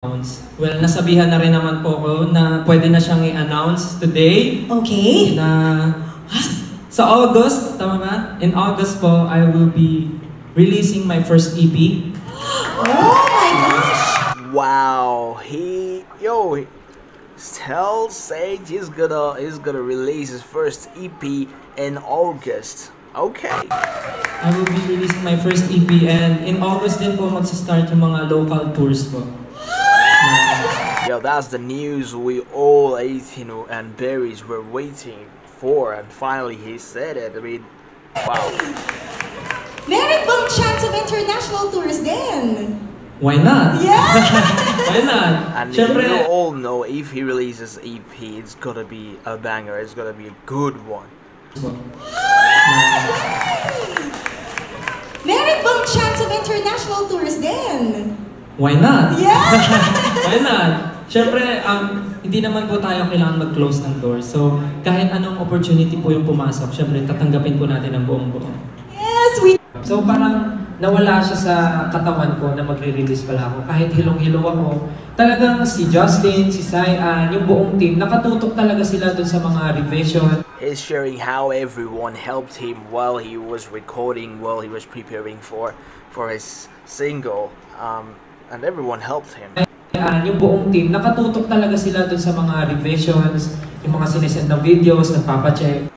Well, nasabihan na rin naman po ko na pwede na siyang i-announce today Okay. na sa August, tama ba? In August po, I will be releasing my first EP. Oh my gosh! Wow, tell Sage he's gonna release his first EP in August. Okay. I will be releasing my first EP and in August din po magsa-start yung mga local tours po. Yo, that's the news we all 18 and berries were waiting for, and finally he said it. I mean, wow. Meron bang chance of international tours din? Why not? Yeah! Why not? And Siyempre, you all know if he releases EP, it's gonna be a banger. It's gonna be a good one. Meron bang chance of international tours din? why not? Yeah! Why not? Siyempre, hindi naman po tayo kailangan mag-close ng door. So, kahit anong opportunity po yung pumasok, siyempre, tatanggapin po natin ang buong-buo. Yes, we... So parang nawala siya sa katawan ko na magre-release pala ako. Kahit hilong-hilong ako, talagang si Justin, si Cyan, yung buong team, nakatutok talaga sila dun sa mga revision. He's sharing how everyone helped him while he was recording, while he was preparing for his single, and everyone helped him. Yung buong team, nakatutok talaga sila dun sa mga revisions, yung mga sinesend na videos, nagpapacheck.